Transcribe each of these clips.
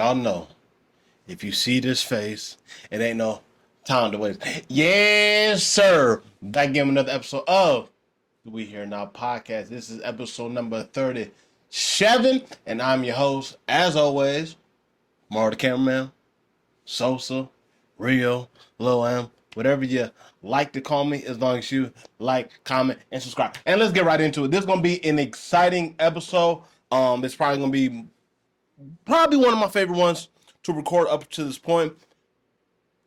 y'all know, if you see this face, it ain't no time to waste. Yes, sir. Back again with another episode of the We Here Now podcast. This is episode number 37, and I'm your host, as always, MarioTheCameraMan, Sosa, Rio, Lil M, whatever you like to call me, as long as you like, comment, and subscribe. And let's get right into it. This is gonna be an exciting episode. It's probably gonna be one of my favorite ones to record up to this point.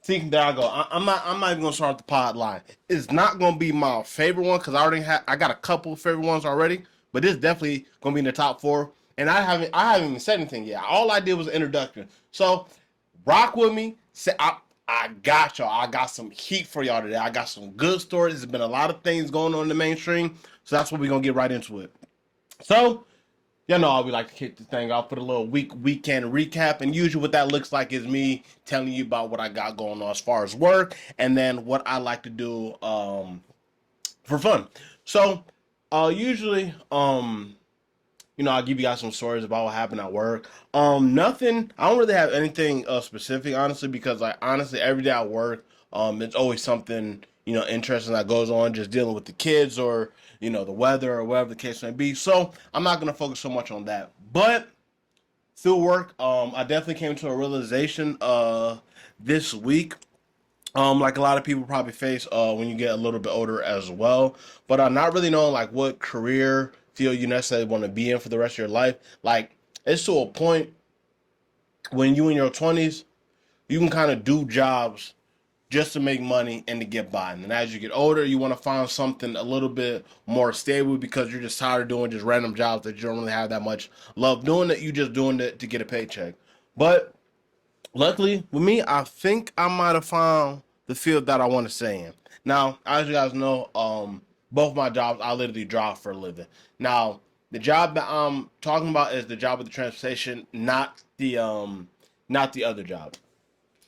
Thinking that I'm not even gonna start the pod line. It's not gonna be my favorite one because I got a couple of favorite ones already, but this definitely gonna be in the top four. And I haven't even said anything yet. All I did was an introduction. So rock with me. I got y'all. I got some heat for y'all today. I got some good stories. There's been a lot of things going on in the mainstream, so that's what we're gonna get right into it. So y'all know how we like to kick the thing off with a little weekend recap. And usually what that looks like is me telling you about what I got going on as far as work and then what I like to do for fun. So usually I'll give you guys some stories about what happened at work. Nothing, I don't really have anything specific, honestly, because honestly every day at work, it's always something, interesting that goes on, just dealing with the kids or the weather or whatever the case may be. So I'm not going to focus so much on that. But through work, I definitely came to a realization this week. Like a lot of people probably face when you get a little bit older as well. But I'm not really knowing like what career field you necessarily want to be in for the rest of your life. Like it's to a point when you in your 20s, you can kind of do jobs just to make money and to get by. And then as you get older, you want to find something a little bit more stable because you're just tired of doing just random jobs that you don't really have that much love doing, that you just doing it to get a paycheck. But luckily with me, I think I might have found the field that I want to stay in. Now, as you guys know, both my jobs I literally drive for a living. Now, the job that I'm talking about is the job with the transportation, not the other job.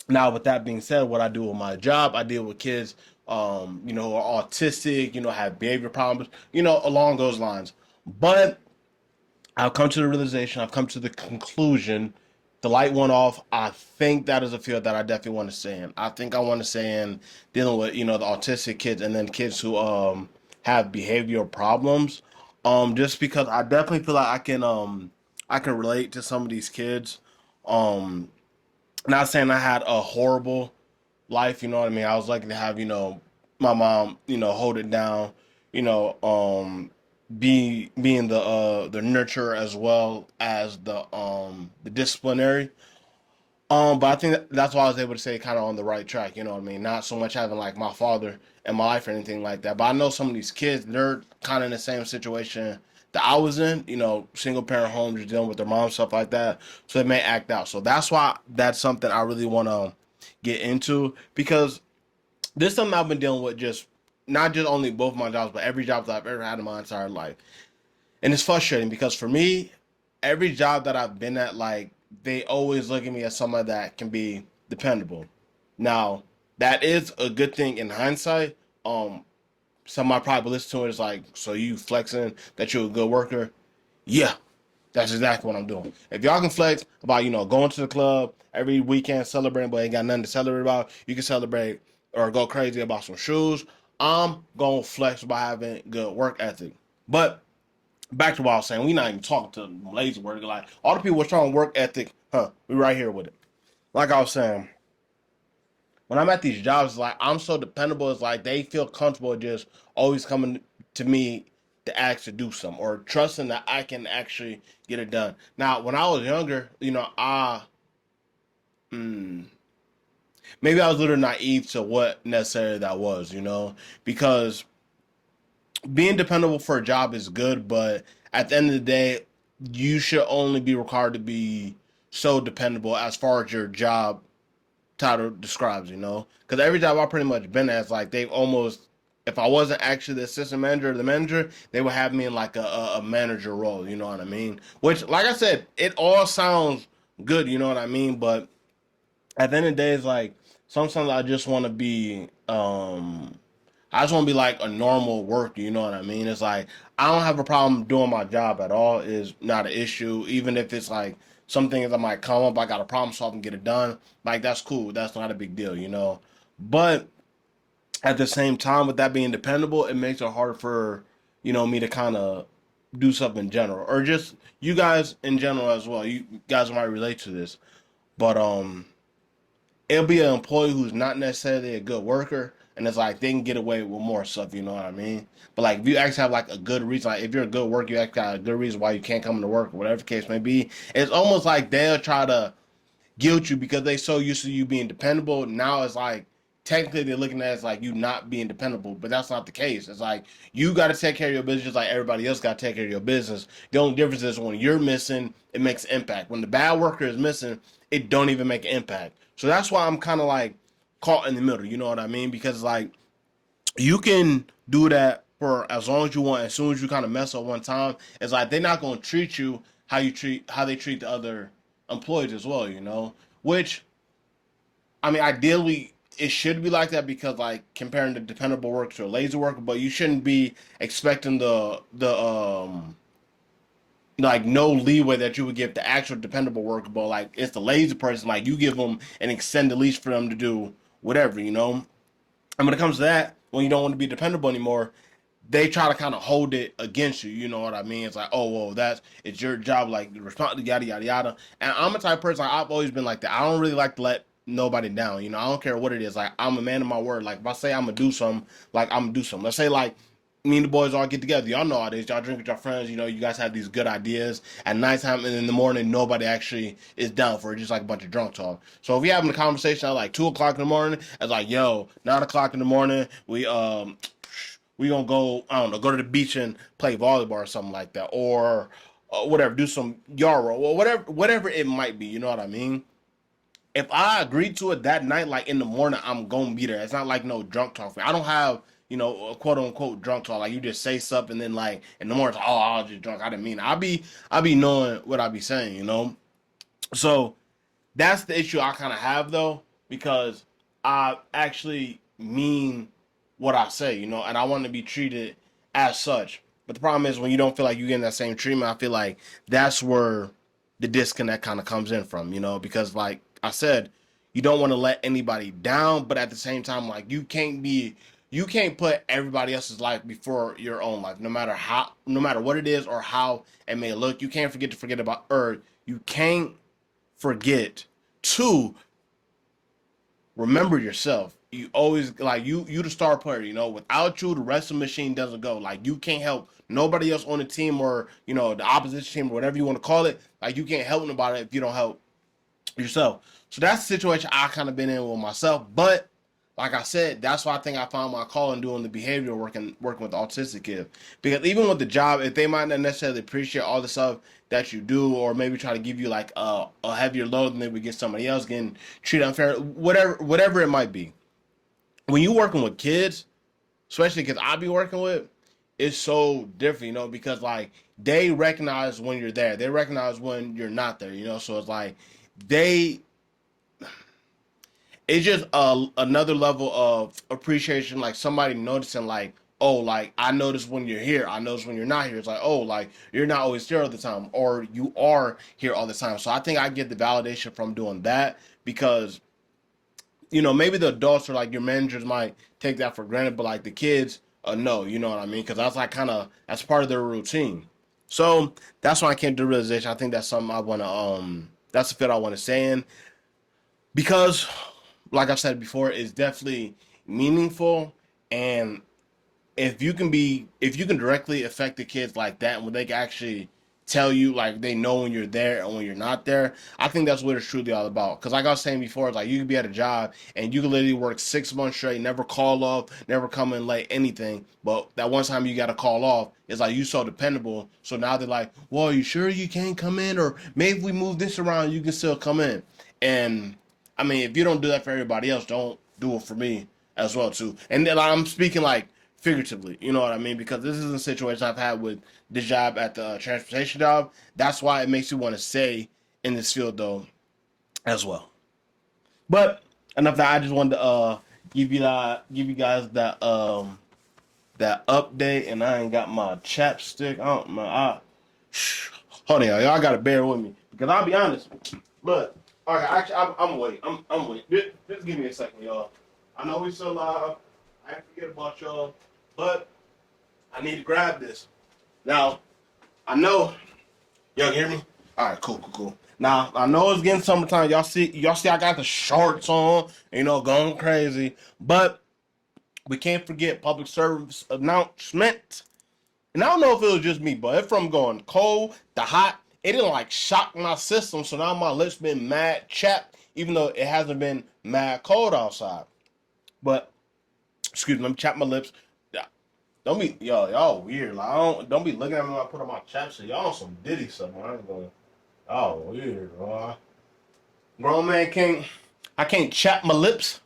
Now, with that being said, what I do with my job, I deal with kids, who are autistic, have behavior problems, along those lines. But I've come to the realization, I've come to the conclusion, the light went off. I think that is a field that I definitely want to stay in. I think I want to stay in dealing with, the autistic kids and then kids who have behavioral problems. Just because I definitely feel like I can relate to some of these kids. Um, Not saying I had a horrible life, you know what I mean? I was lucky to have, my mom, hold it down, you know, um, being the nurturer as well as the disciplinary. But I think that's why I was able to say kind of on the right track, you know what I mean? Not so much having like my father in my life or anything like that. But I know some of these kids, they're kind of in the same situation that I was in, single parent homes, just dealing with their mom, stuff like that. So they may act out. So that's why that's something I really want to get into because this is something I've been dealing with just not just only both my jobs, but every job that I've ever had in my entire life. And it's frustrating because for me, every job that I've been at, like they always look at me as somebody that can be dependable. Now, that is a good thing in hindsight. Somebody probably listen to it is like, so you flexing that you're a good worker? Yeah, that's exactly what I'm doing. If y'all can flex about, going to the club every weekend, celebrating, but ain't got nothing to celebrate about, you can celebrate or go crazy about some shoes. I'm going to flex by having good work ethic. But back to what I was saying, we not even talking to lazy work. Like all the people were trying work ethic, we right here with it. Like I was saying, when I'm at these jobs, it's like I'm so dependable. It's like they feel comfortable just always coming to me to ask to do something or trusting that I can actually get it done. Now, when I was younger, mm, maybe I was a little naive to what necessarily that was, because being dependable for a job is good, but at the end of the day, you should only be required to be so dependable as far as your job title describes, because every job I've pretty much been at, it's like they've almost, if I wasn't actually the assistant manager or the manager, they would have me in like a manager role, you know what I mean? Which, like I said, it all sounds good, you know what I mean? But at the end of the day, it's like sometimes I just want to be like a normal worker, you know what I mean? It's like I don't have a problem doing my job at all. Is not an issue, even if it's like some things that might come up. I got to problem solve and get it done. Like, that's cool. That's not a big deal, you know. But at the same time, with that being dependable, it makes it hard for, me to kind of do stuff in general, or just you guys in general as well. You guys might relate to this, but it'll be an employee who's not necessarily a good worker, and it's like they can get away with more stuff. You know what I mean? But like, if you actually have like a good reason, like if you're a good worker, you actually got a good reason why you can't come to work, or whatever the case may be. It's almost like they'll try to guilt you because they so used to you being dependable. Now it's like technically they're looking at it as like you not being dependable, but that's not the case. It's like you got to take care of your business just like everybody else got to take care of your business. The only difference is when you're missing, it makes an impact. When the bad worker is missing, it don't even make an impact. So that's why I'm kind of like caught in the middle. You know what I mean? Because like you can do that for as long as you want. As soon as you kind of mess up one time, it's like they're not going to treat you how they treat the other employees as well. Which I mean, ideally it should be like that because like comparing the dependable worker to a lazy worker, but you shouldn't be expecting the like no leeway that you would give the actual dependable worker, but like it's the lazy person, like you give them an extended leash for them to do whatever. And when it comes to that, when you don't want to be dependable anymore, they try to kind of hold it against you. You know what I mean? It's like, oh, well, it's your job, like respond, yada yada yada. And I'm a type of person. Like, I've always been like that. I don't really like to let nobody down. I don't care what it is. Like, I'm a man of my word. Like, if I say I'm gonna do something, like I'm gonna do something. Let's say like me and the boys all get together. Y'all know how it is. Y'all drink with your friends. You guys have these good ideas at nighttime, and in the morning, nobody actually is down for it. Just like a bunch of drunk talk. So if we having a conversation at like 2 o'clock in the morning, it's like, yo, 9 o'clock in the morning, we gonna go, I don't know, go to the beach and play volleyball or something like that, or whatever, do some yard roll, or whatever it might be. You know what I mean? If I agree to it that night, like in the morning, I'm gonna be there. It's not like no drunk talk. I don't have, a quote unquote drunk talk. Like you just say something and then like in the morning, oh, I was just drunk. I didn't mean it. I be knowing what I be saying. So that's the issue I kind of have though, because I actually mean what I say, and I want to be treated as such. But the problem is when you don't feel like you're getting that same treatment, I feel like that's where the disconnect kind of comes in from, because like I said, you don't want to let anybody down, but at the same time, like you can't put everybody else's life before your own life, no matter what it is or how it may look. You can't forget about, or you can't forget to remember yourself. You always like you the star player. Without you, the rest of the machine doesn't go. Like you can't help nobody else on the team, or the opposition team, or whatever you want to call it. Like you can't help nobody if you don't help yourself. So that's the situation I kind of been in with myself. But like I said, that's why I think I found my call in doing the behavioral work and working with autistic kids. Because even with the job, if they might not necessarily appreciate all the stuff that you do, or maybe try to give you like a heavier load than they would get somebody else getting treated unfair, whatever it might be. When you working with kids, especially kids I be working with, it's so different, because like they recognize when you're there, they recognize when you're not there. So it's like they it's just another level of appreciation, like somebody noticing, like, oh, like I notice when you're here, I notice when you're not here. It's like, oh, like you're not always here all the time, or you are here all the time. So I think I get the validation from doing that, because maybe the adults or like your managers might take that for granted, but like the kids, no, you know what I mean? Because that's like that's part of their routine. So that's why I came to the realization. I think that's something I want to that's a fit I want to stay in, because like I said before, it's definitely meaningful. And if you can directly affect the kids like that, and when they can actually tell you, like they know when you're there and when you're not there, I think that's what it's truly all about. Because like I was saying before, it's like you could be at a job and you can literally work 6 months straight, never call off, never come in late, anything, but that one time you got to call off, it's like you so dependable. So now they're like, well, are you sure you can't come in, or maybe if we move this around you can still come in. And I mean, if you don't do that for everybody else, don't do it for me as well too. And then I'm speaking like figuratively, you know what I mean? Because this is a situation I've had with the job at the transportation job. That's why it makes you want to stay in this field though, as well. But enough that I just wanted to give you guys that update, and I ain't got my chapstick. I don't know. Hold on, y'all gotta bear with me. Because I'll be honest. Look, all right, actually, I'm waiting. I'm waiting. Just give me a second, y'all. I know we still live. I ain't forget about y'all. But I need to grab this. Now, I know. Y'all hear me? All right, cool. Now, I know it's getting summertime. Y'all see I got the shorts on, going crazy. But we can't forget public service announcement. And I don't know if it was just me, but if from going cold to hot, it didn't like shock my system. So now my lips been mad chapped, even though it hasn't been mad cold outside. But excuse me, let me chap my lips. Don't be y'all weird. Like don't be looking at me when I put on my chapstick. Y'all on some Diddy stuff. I ain't going. Oh weird. Grown man I can't chap my lips.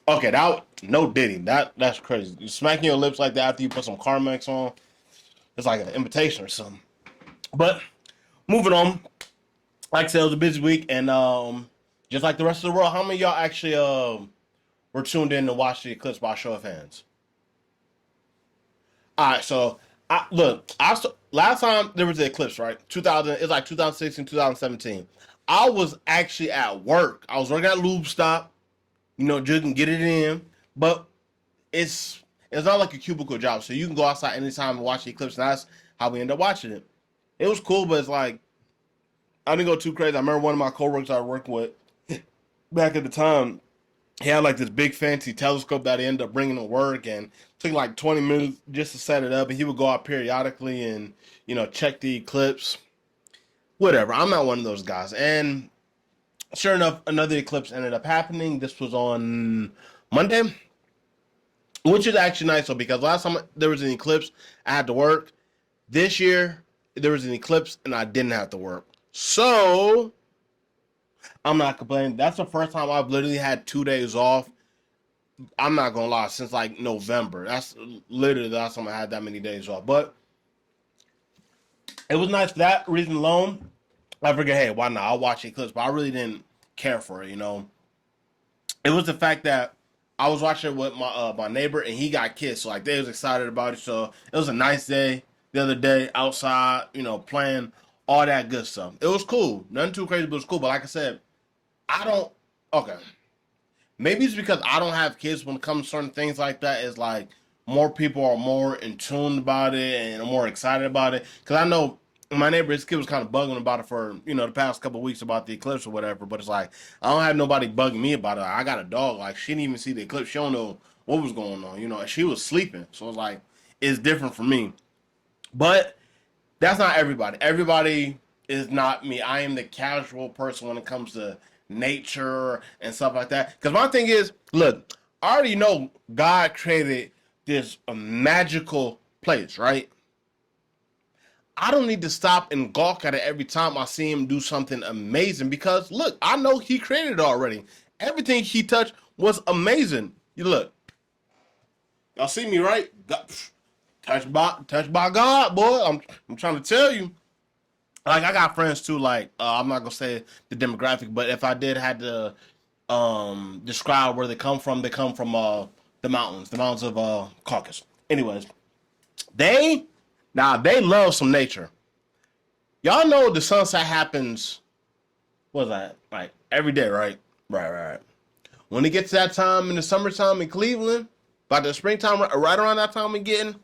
Okay, no Diddy. That's crazy. You smacking your lips like that after you put some Carmex on. It's like an invitation or something. But moving on. Like I said, it was a busy week, and just like the rest of the world, how many of y'all actually were tuned in to watch the eclipse by show of hands? All right, so last time there was an eclipse, right? 2000, it's like 2016, 2017. I was actually at work. I was working at Lube Stop, just can get it in, but it's not like a cubicle job, so you can go outside anytime and watch the eclipse. And that's how we ended up watching it. It was cool, but it's like I didn't go too crazy. I remember one of my coworkers I worked with back at the time. He had like this big fancy telescope that he ended up bringing to work, and it took like 20 minutes just to set it up. And he would go out periodically and check the eclipse. Whatever. I'm not one of those guys. And sure enough, another eclipse ended up happening. This was on Monday, which is actually nice though, because last time there was an eclipse, I had to work. This year there was an eclipse and I didn't have to work. So I'm not complaining. That's the first time I've literally had 2 days off. I'm not gonna lie, since like November. That's literally the last time I had that many days off. But it was nice for that reason alone. I figured, hey, why not? I'll watch eclipse, but I really didn't care for it. It was the fact that I was watching it with my neighbor, and he got kids, so like they was excited about it. So it was a nice day the other day outside, playing all that good stuff. It was cool, nothing too crazy, but it was cool. But like I said, I don't. Okay, maybe it's because I don't have kids. When it comes to certain things like that, it's like more people are more in tune about it and are more excited about it. Because I know my neighbor, his kid was kind of bugging about it for the past couple of weeks about the eclipse or whatever. But it's like I don't have nobody bugging me about it. I got a dog. Like she didn't even see the eclipse. She don't know what was going on. And she was sleeping. So it's like it's different for me. But that's not everybody. Everybody is not me. I am the casual person when it comes to nature and stuff like that. Because my thing is, look, I already know God created this magical place, right? I don't need to stop and gawk at it every time I see him do something amazing because, look, I know he created it already. Everything he touched was amazing. You look, y'all see me, right? Touched by God, boy. I'm trying to tell you. Like I got friends too. Like I'm not gonna say the demographic, but if I did had to describe where they come from the mountains of Caucasus. Anyways, they they love some nature. Y'all know the sunset happens. What's that? Like every day, right? Right. When it gets to that time in the summertime in Cleveland, by the springtime, right around that time we getting,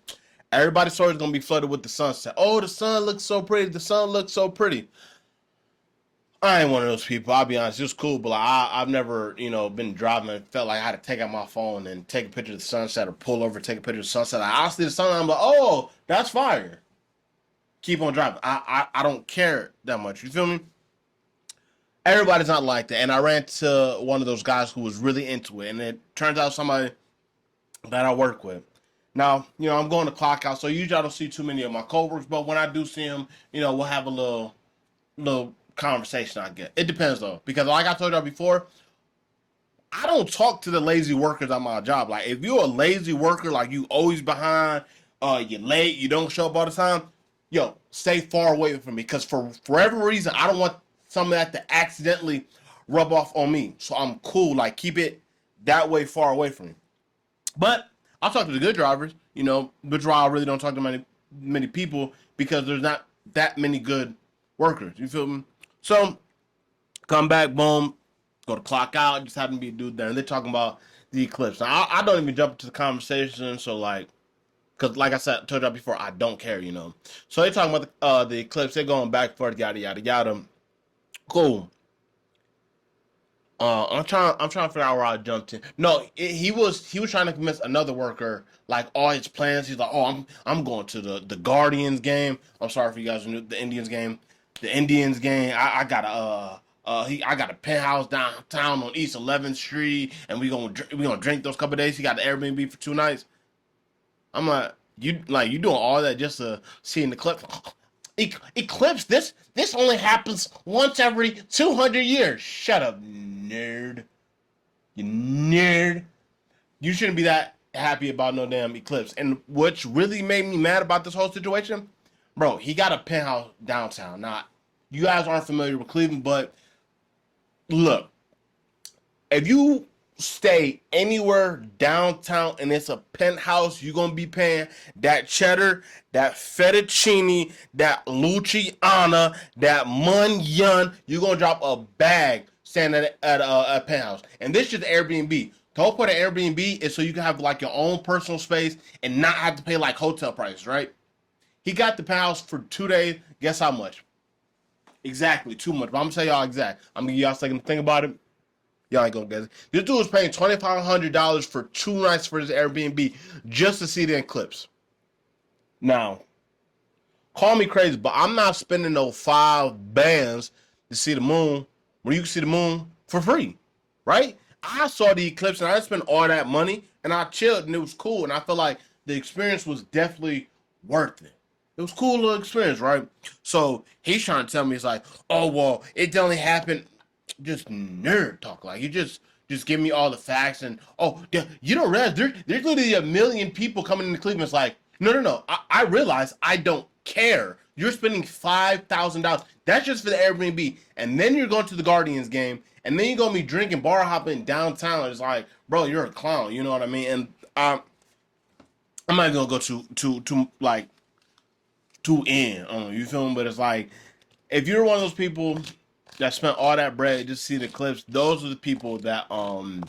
everybody's story is gonna be flooded with the sunset. Oh, the sun looks so pretty. The sun looks so pretty. I ain't one of those people. I'll be honest. It was cool, but like, I've never, been driving and felt like I had to take out my phone and take a picture of the sunset or pull over, take a picture of the sunset. Like, I'll see the sun, I'm like, oh, that's fire. Keep on driving. I don't care that much. You feel me? Everybody's not like that. And I ran to one of those guys who was really into it, and it turns out somebody that I work with. Now, I'm going to clock out, so usually I don't see too many of my coworkers, but when I do see them, we'll have a little conversation, I get. It depends though, because like I told y'all before, I don't talk to the lazy workers on my job. Like if you're a lazy worker, like you always behind, you're late, you don't show up all the time, stay far away from me. Because for whatever reason, I don't want some of that to accidentally rub off on me. So I'm cool. Like keep it that way, far away from me. But I'll talk to the good drivers. But I really don't talk to many people because there's not that many good workers. You feel me? So come back, boom, go to clock out. Just happened to be a dude there, and they're talking about the eclipse. Now, I don't even jump into the conversation, so like, because like I said, told you before, I don't care, you know. So they talking about the eclipse. They're going back and forth, yada yada yada. Cool. I'm trying to figure out where I jumped in. No, he was trying to convince another worker like all his plans. He's like, oh, I'm going to the Guardians game. I'm sorry for you guys who knew the Indians game. The Indians game. I got a penthouse downtown on East 11th Street, and we gonna drink those couple of days. He got the Airbnb for 2 nights. I'm like you doing all that just to see in the clip. Eclipse. This only happens once every 200 years. Shut up, nerd. You nerd. You shouldn't be that happy about no damn eclipse. And what's really made me mad about this whole situation, bro, he got a penthouse downtown. Now, you guys aren't familiar with Cleveland, but look, if you stay anywhere downtown and it's a penthouse, you're gonna be paying that cheddar, that fettuccine, that Luciana, that Munyon. You're gonna drop a bag standing at a penthouse. And this is Airbnb. The whole point of Airbnb is so you can have like your own personal space and not have to pay like hotel prices, right? He got the penthouse for 2 days. Guess how much? Exactly, too much. But I'm gonna tell y'all exact. I'm gonna give y'all a second to think about it. Y'all ain't gonna get it. This dude was paying $2,500 for 2 nights for his Airbnb just to see the eclipse. Now, call me crazy, but I'm not spending no 5 bands to see the moon when you can see the moon for free, right? I saw the eclipse and I didn't spend all that money and I chilled and it was cool and I felt like the experience was definitely worth it. It was a cool little experience, right? So he's trying to tell me it's like, oh well, it only happened just nerd talk. Like you just give me all the facts and oh you don't realize there's literally a million people coming into Cleveland. It's like no. I realize I don't care. You're spending $5,000. That's just for the Airbnb, and then you're going to the Guardians game, and then you're gonna be drinking, bar hopping downtown. It's like, bro, you're a clown. You know what I mean? And I'm not gonna go to like too in on you feel me? But it's like if you're one of those people that spent all that bread just to see the clips, those are the people that I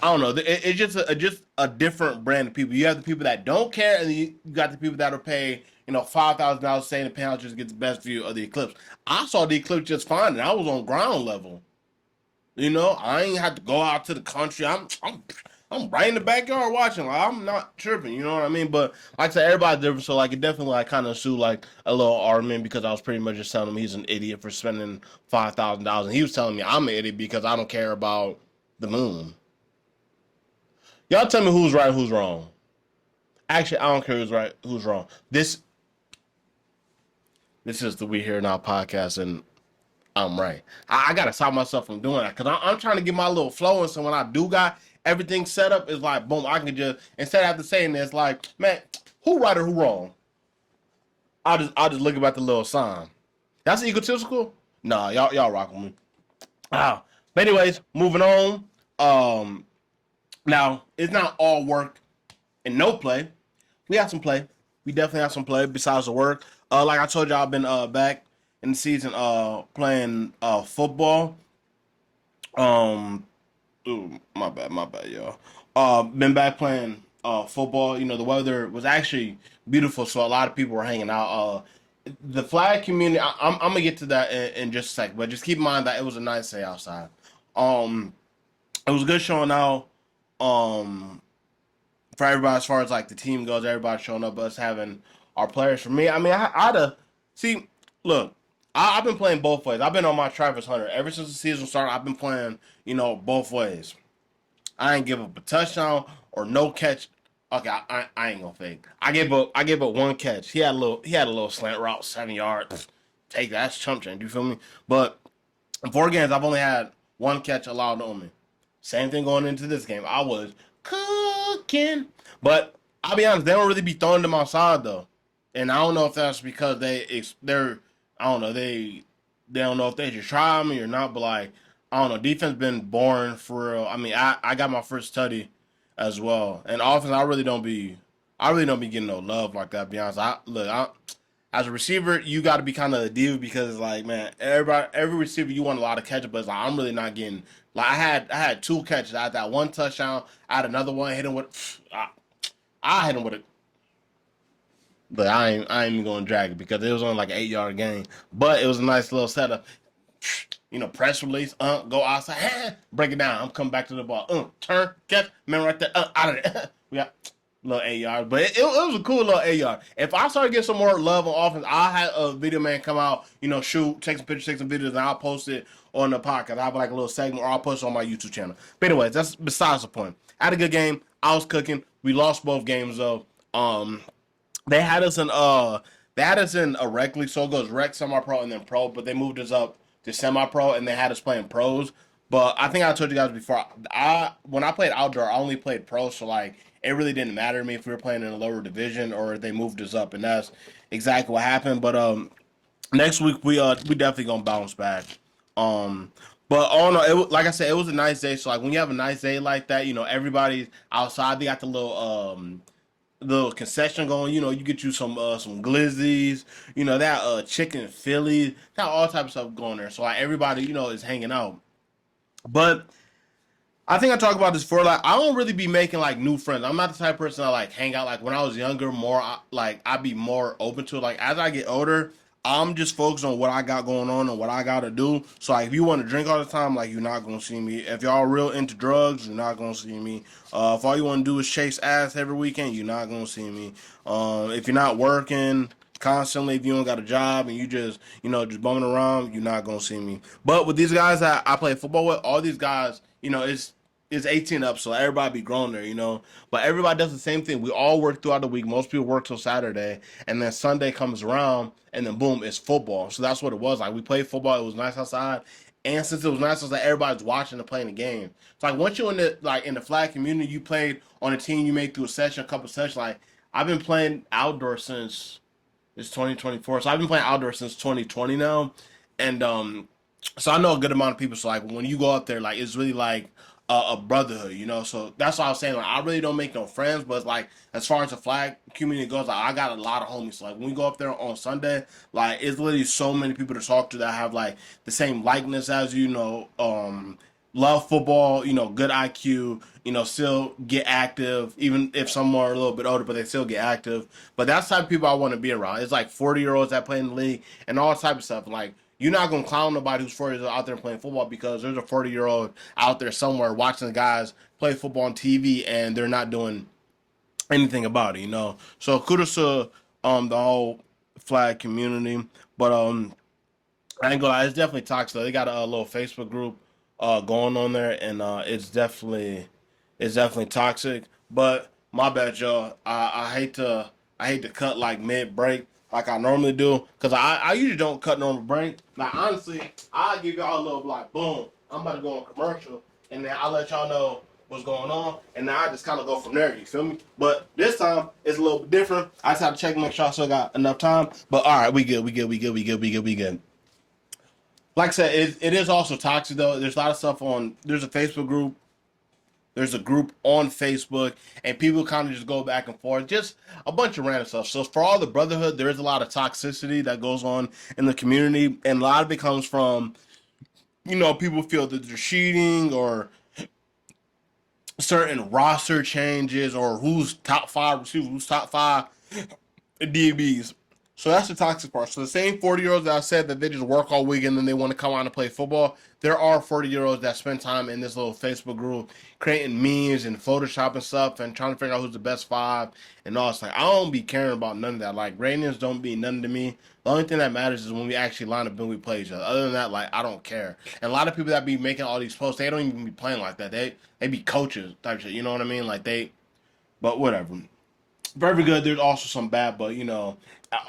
don't know. It's just a different brand of people. You have the people that don't care, and you got the people that are paying $5,000 saying the panel just gets the best view of the eclipse. I saw the eclipse just fine, and I was on ground level. I ain't had to go out to the country. I'm right in the backyard watching. Like I'm not tripping. You know what I mean? But like I said, everybody's different. So like it definitely like kind of ensued like a little argument because I was pretty much just telling him he's an idiot for spending $5,000, and he was telling me I'm an idiot because I don't care about the moon. Y'all tell me who's right, who's wrong. Actually, I don't care who's right, who's wrong. This is the We Here Now podcast, and I'm right. I gotta stop myself from doing that because I'm trying to get my little flow, and so when I do got everything set up, it's like boom, I can just instead of after saying this, like man, who right or who wrong? I'll just look about the little sign. That's egotistical. Nah, y'all rock with me. Ah, but anyways, moving on. Now it's not all work and no play. We have some play. We definitely have some play besides the work. Like I told you, I've been back in the season playing football. Ooh, my bad, y'all. Been back playing football. The weather was actually beautiful, so a lot of people were hanging out. The flag community. I'm gonna get to that in just a sec, but just keep in mind that it was a nice day outside. Um, it was good showing out. Um, for everybody as far as like the team goes, everybody showing up, us having our players. For me, I mean, I'd have see. Look, I've been playing both ways. I've been on my Travis Hunter ever since the season started. I've been playing, both ways. I ain't give up a touchdown or no catch. Okay, I ain't gonna fake. I gave up one catch. He had a little slant route, 7 yards. Take that, that's chump change. You feel me? But in 4 games, I've only had one catch allowed on me. Same thing going into this game. I was cooking, but I'll be honest, they don't really be throwing them outside though, and I don't know if that's because they're I don't know they don't know if they just try me or not, but like I don't know, defense been boring for real. I mean, I got my first study as well, and offense I really don't be getting no love like that. To be honest, as a receiver, you got to be kind of a diva because like, man, every receiver you want a lot of catches, but it's like I'm really not getting. Like I had two catches. I had that one touchdown. I had another one hit him with. I hit him with it, but I ain't even gonna drag it because it was on like an 8 yard game. But it was a nice little setup. Press release, go outside, break it down. I'm coming back to the ball, turn, catch, man, right there, out of there. We got little 8 yards, but it was a cool little 8 yard. If I start getting some more love on offense, I'll have a video man come out, shoot, take some pictures, take some videos, and I'll post it on the podcast. I'll have like a little segment, or I'll post it on my YouTube channel. But anyways, that's besides the point. I had a good game. I was cooking. We lost both games though. They had us in a rec league, so it goes rec, semi-pro, and then pro. But they moved us up to semi-pro, and they had us playing pros. But I think I told you guys before. When I played outdoor, I only played pro, so like it really didn't matter to me if we were playing in a lower division or they moved us up, and that's exactly what happened. But next week we definitely gonna bounce back. Um, but all in all, like I said, it was a nice day. So like when you have a nice day like that, everybody's outside. They got the little concession going. You get you some glizzies. That chicken Philly. Got all type of stuff going there. So like everybody is hanging out. But I think I talked about this before. Like I don't really be making like new friends. I'm not the type of person that like hang out. Like when I was younger, more like I'd be more open to it. Like as I get older, I'm just focused on what I got going on and what I got to do. So like if you want to drink all the time, like you're not gonna see me. If y'all real into drugs, you're not gonna see me. If all you want to do is chase ass every weekend, you're not gonna see me. If you're not working constantly, if you don't got a job and you just bumming around, you're not gonna see me. But with these guys that I play football with, all these guys, it's 18 up, so everybody be grown there. But everybody does the same thing. We all work throughout the week. Most people work till Saturday, and then Sunday comes around, and then boom, it's football. So that's what it was. Like we played football. It was nice outside, and since it was nice outside, everybody's watching and playing the game. So like once you're in the flag community, you played on a team, you made through a session, a couple sessions. Like I've been playing outdoor since it's 2024, so I've been playing outdoor since 2020 now, and so I know a good amount of people. So like when you go up there, like it's really like a brotherhood. So that's what I was saying. Like I really don't make no friends, but it's like as far as the flag community goes, like I got a lot of homies. So like when we go up there on Sunday, like it's literally so many people to talk to that have like the same likeness as love football, good IQ, still get active, even if some are a little bit older, but they still get active. But that's the type of people I want to be around. It's like 40-year-olds that play in the league and all type of stuff. Like you're not gonna clown nobody who's 40 years old out there playing football because there's a 40-year-old out there somewhere watching the guys play football on TV and they're not doing anything about it. So kudos to the whole flag community. But I ain't gonna lie, it's definitely toxic though. They got a little Facebook group going on there and it's definitely toxic. But my bad, y'all. I hate to cut like mid break like I normally do because I usually don't cut normal break. Like honestly, I give y'all a little like boom. I'm about to go on commercial and then I'll let y'all know what's going on and then I just kind of go from there. You feel me? But this time it's a little bit different. I just have to check and make sure I still got enough time. But all right, we good. We good. We good. We good. We good. We good. Like I said, it is also toxic though. There's a lot of stuff on. There's a Facebook group. There's a group on Facebook, and people kind of just go back and forth, just a bunch of random stuff. So for all the brotherhood, there is a lot of toxicity that goes on in the community, and a lot of it comes from people feel that they're cheating or certain roster changes or who's top five receivers, who's top five DBs. So that's the toxic part. So the same 40-year-olds that I said that they just work all week and then they want to come out and play football, there are 40-year-olds that spend time in this little Facebook group creating memes and Photoshop and stuff and trying to figure out who's the best five and all. It's like I don't be caring about none of that. Like ratings don't be nothing to me. The only thing that matters is when we actually line up and we play each other. Other than that, like I don't care. And a lot of people that be making all these posts, they don't even be playing like that. They be coaches type shit. You know what I mean? But whatever. Very good. There's also some bad, but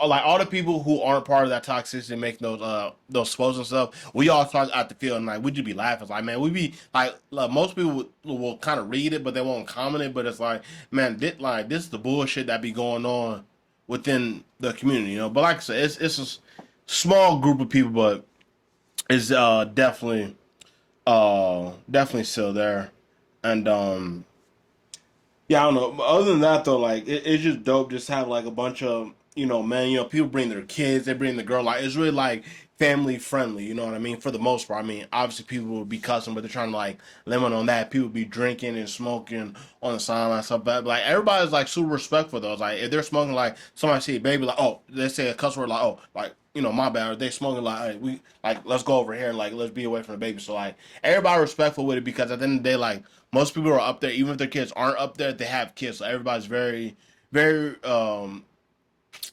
like all the people who aren't part of that toxicity making those posts and stuff, we all talk at the field and like we just be laughing. It's like man, we be like most people will kind of read it, but they won't comment it. But it's like man, this is the bullshit that be going on within the community. But like I said, it's a small group of people, but it's definitely still there, and yeah, I don't know. But other than that, though, like it's just dope. Just have like a bunch of man, people bring their kids, they bring the girl. Like, it's really like family friendly. You know what I mean? For the most part. I mean, obviously people will be cussing, but they're trying to like limit on that. People be drinking and smoking on the sideline and stuff. But like everybody's like super respectful though. It's like if they're smoking, like somebody see a baby, like they say a cuss word, like like my bad. Or they smoking, like hey, we like let's go over here and like let's be away from the baby. So like everybody respectful with it because at the end of the day, like most people are up there, even if their kids aren't up there, they have kids. So everybody's very, very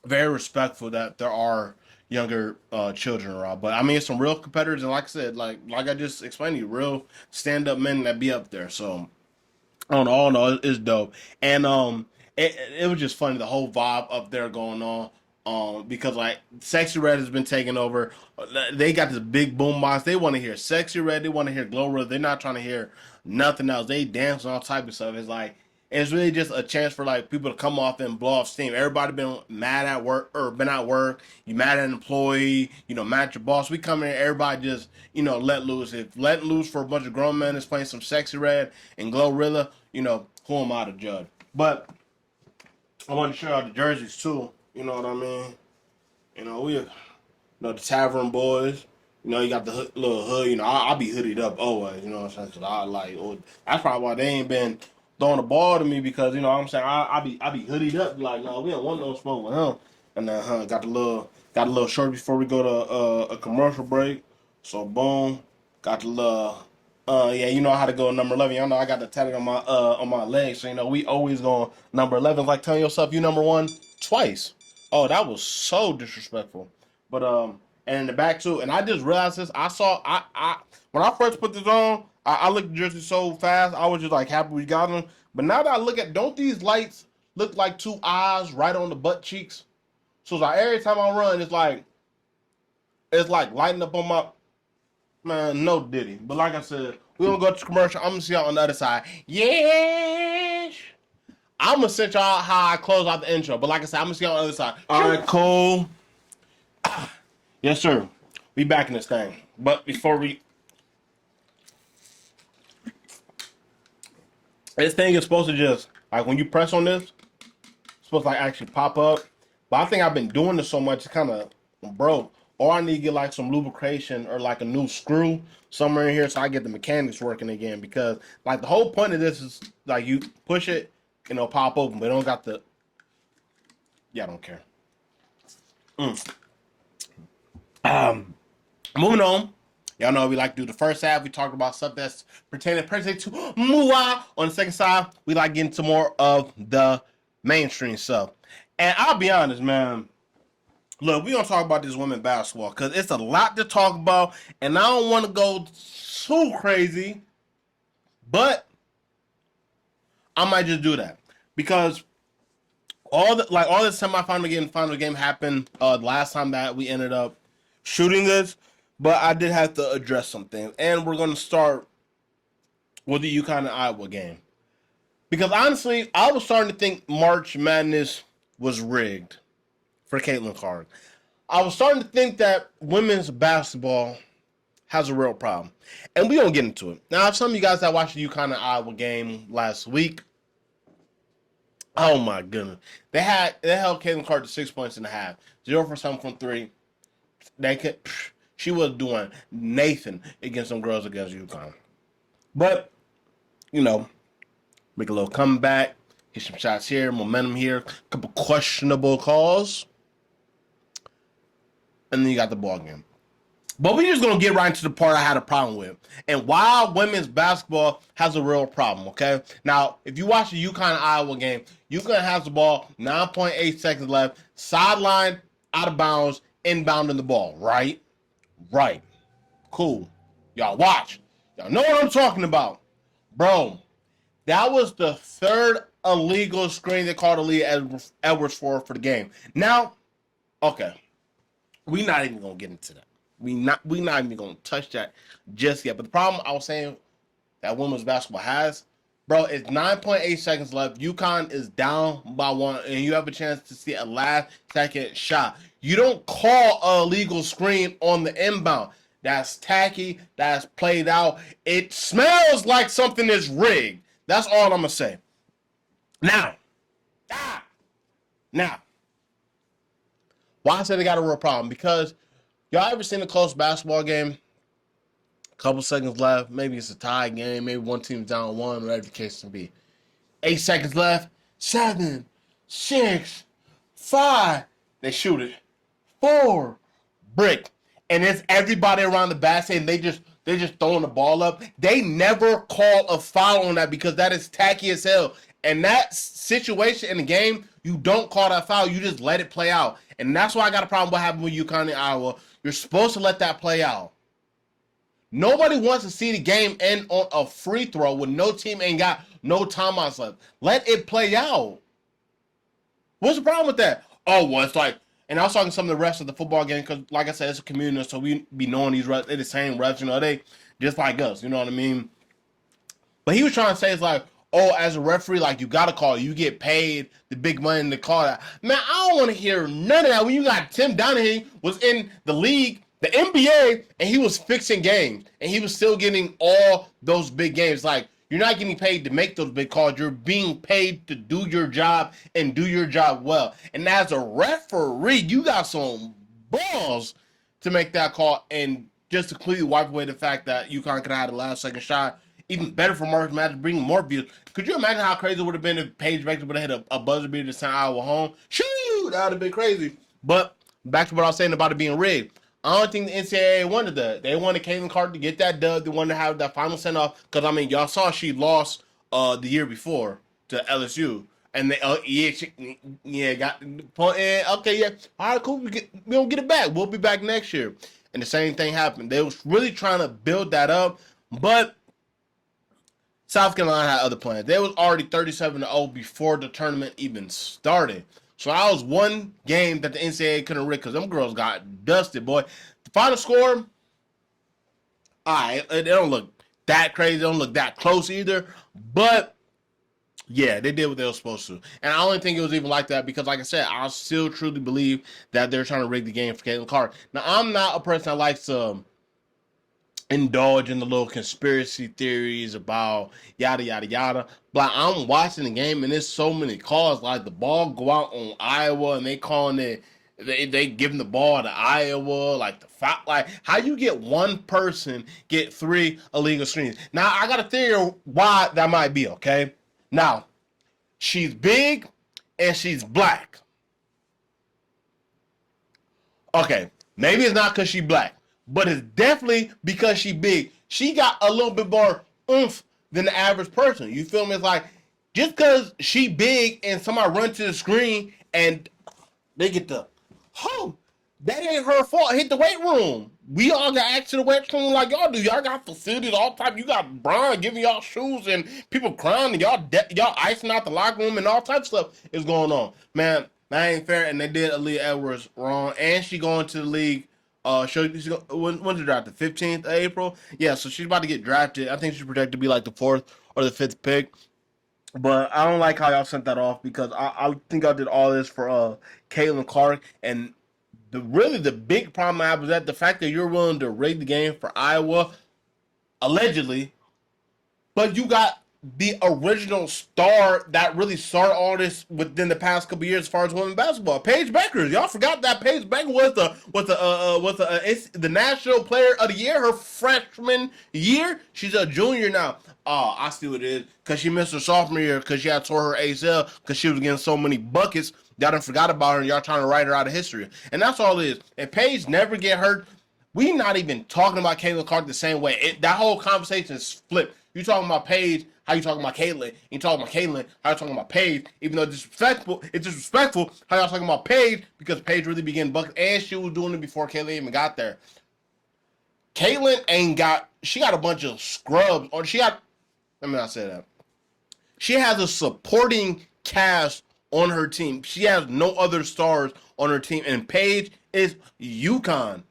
very respectful that there are younger children around. But I mean, it's some real competitors, and like I said, like I just explained to you, real stand up men that be up there. So I don't know, it's dope, and it was just funny the whole vibe up there going on. Because like Sexy Red has been taking over. They got this big boom box. They want to hear Sexy Red. They want to hear Glow. They're not trying to hear nothing else. They dance and all type of stuff. It's like it's really just a chance for like people to come off and blow off steam. Everybody been mad at work or been at work. You mad at an employee, mad at your boss. We come in, everybody just let loose. If letting loose for a bunch of grown men is playing some Sexy Red and Glorilla, who am I to judge? But I want to show out the jerseys too. You know what I mean? We the Tavern Boys. You got the little hood. I'll be hooded up always. You know what I'm saying? Cause I like. That's probably why they ain't been throwing the ball to me because what I'm saying I be hooded up. Like no, we don't want no smoke with him. And then got a little short before we go to a commercial break. So boom, got the little. Yeah, you know how to go number 11. Y'all know I got the tattoo on my leg, so we always going number 11. Like telling yourself you number one twice. Oh, that was so disrespectful. But and in the back too. And I just realized this. I when I first put this on, I looked at the jersey so fast. I was just like happy we got them. But now that I look at, don't these lights look like two eyes right on the butt cheeks? So it's like every time I run, it's like lighting up on my man. No diddy. But like I said, we gonna go to commercial. I'm gonna see y'all on the other side. Yes. I'm gonna set y'all how I close out the intro. But like I said, I'm gonna see y'all on the other side. All right, cool. Yes, sir. We back in this thing. But before this thing is supposed to just like when you press on this, it's supposed to like actually pop up. But I think I've been doing this so much, it's kind of broke. Or I need to get like some lubrication or like a new screw somewhere in here so I get the mechanics working again. Because like the whole point of this is like you push it and it'll pop open, but it don't got the. Yeah, I don't care. Moving on. Y'all know we like to do the first half. We talked about stuff that's pertaining to Mua. On the second side, we like getting to more of the mainstream stuff. And I'll be honest, man. Look, we're going to talk about this women's basketball because it's a lot to talk about. And I don't want to go too crazy. But I might just do that. Because all the semifinal game and final game happened the last time that we ended up shooting this. But I did have to address something. And we're going to start with the UConn and Iowa game. Because honestly, I was starting to think March Madness was rigged for Caitlin Clark. I was starting to think that women's basketball has a real problem. And we don't get into it. Now, if some of you guys that watched the UConn and Iowa game last week, oh my goodness. They held Caitlin Clark to 6 points and a half. 0 for 7 from 3. She was doing Nathan against some girls against UConn. But, make a little comeback, hit some shots here, momentum here, a couple questionable calls, and then you got the ball game. But we're just going to get right into the part I had a problem with and why women's basketball has a real problem, okay? Now, if you watch the UConn Iowa game, UConn has the ball, 9.8 seconds left, sideline, out of bounds, inbounding the ball, right? Right. Cool. Y'all watch. Y'all know what I'm talking about. Bro, that was the third illegal screen they called Lee Edwards for the game. Now, okay, we not even going to get into that. We not even going to touch that just yet. But the problem I was saying that women's basketball has, bro, it's 9.8 seconds left. UConn is down by 1, and you have a chance to see a last-second shot. You don't call a illegal screen on the inbound. That's tacky. That's played out. It smells like something is rigged. That's all I'm going to say. Now, Why I say they got a real problem? Because y'all ever seen a close basketball game? A couple seconds left. Maybe it's a tie game. Maybe one team's down one, whatever the case may be. 8 seconds left. 7, 6, 5. They shoot it. 4. Brick. And it's everybody around the basket, and they just throwing the ball up. They never call a foul on that because that is tacky as hell. And that situation in the game, you don't call that foul. You just let it play out. And that's why I got a problem with what happened with UConn and Iowa. You're supposed to let that play out. Nobody wants to see the game end on a free throw when no team ain't got no timeouts left. Let it play out. What's the problem with that? Oh, well, it's like, and I was talking to some of the refs of the football game because, like I said, it's a community, so we be knowing these refs. They're the same refs, they just like us, you know what I mean? But he was trying to say, it's like, oh, as a referee, like, you got to call it. You get paid the big money to call that. Man, I don't want to hear none of that when you got Tim Donahue was in the league, the NBA, and he was fixing games, and he was still getting all those big games. Like, you're not getting paid to make those big calls. You're being paid to do your job and do your job well. And as a referee, you got some balls to make that call and just to completely wipe away the fact that UConn could have had a last-second shot. Even better for Marcus Madden, bringing more views. Could you imagine how crazy it would have been if Paige Beckton would have hit a buzzer beater to send Iowa home? Shoot, that would have been crazy. But back to what I was saying about it being rigged. I don't think the NCAA wanted that. They wanted Caitlin Clark to get that dub. They wanted to have that final send-off. Because, I mean, y'all saw she lost the year before to LSU. And they, got the point. Okay, yeah. All right, cool. We don't get it back. We'll be back next year. And the same thing happened. They was really trying to build that up. But South Carolina had other plans. They was already 37-0 before the tournament even started. So that was one game that the NCAA couldn't rig because them girls got dusted, boy. The final score, all right, they don't look that crazy. They don't look that close either. But, yeah, they did what they were supposed to. And I don't think it was even like that because, like I said, I still truly believe that they're trying to rig the game for Caitlin Clark. Now, I'm not a person that likes to indulge in the little conspiracy theories about yada yada yada. But I'm watching the game and there's so many calls. Like the ball go out on Iowa and they calling it, they giving the ball to Iowa. Like the foul, like how you get one person get 3 illegal screens. Now I got a theory why that might be. Okay, now she's big and she's black. Okay, maybe it's not because she's black. But it's definitely because she big. She got a little bit more oomph than the average person. You feel me? It's like, just because she big and somebody run to the screen and they get the, oh, that ain't her fault. Hit the weight room. We all got access to the weight room like y'all do. Y'all got facilities all type. You got Brian giving y'all shoes and people crying and y'all icing out the locker room and all types of stuff is going on. Man, that ain't fair. And they did Aaliyah Edwards wrong. And she going to the league. When's she drafted? 15th of April? Yeah, so she's about to get drafted. I think she's projected to be like the 4th or the 5th pick. But I don't like how y'all sent that off because I think I did all this for Caitlin Clark. And the big problem I have is that the fact that you're willing to rig the game for Iowa, allegedly, but you got the original star that really started all this within the past couple years as far as women's basketball. Paige Beckers, y'all forgot that Paige Beckers was the National Player of the Year her freshman year. She's a junior now. Oh, I see what it is because she missed her sophomore year because she had tore her ACL because she was getting so many buckets. Y'all done forgot about her and y'all trying to write her out of history. And that's all it is. And Paige never get hurt. We not even talking about Caitlin Clark the same way. That whole conversation is flipped. You talking about Paige, how you talking about Caitlin? You talking about Caitlin, how you talking about Paige? Even though it's disrespectful, how y'all talking about Paige because Paige really began buckets and she was doing it before Caitlin even got there. Caitlin she got a bunch of scrubs, or let me not say that. She has a supporting cast on her team. She has no other stars on her team, and Paige is UConn.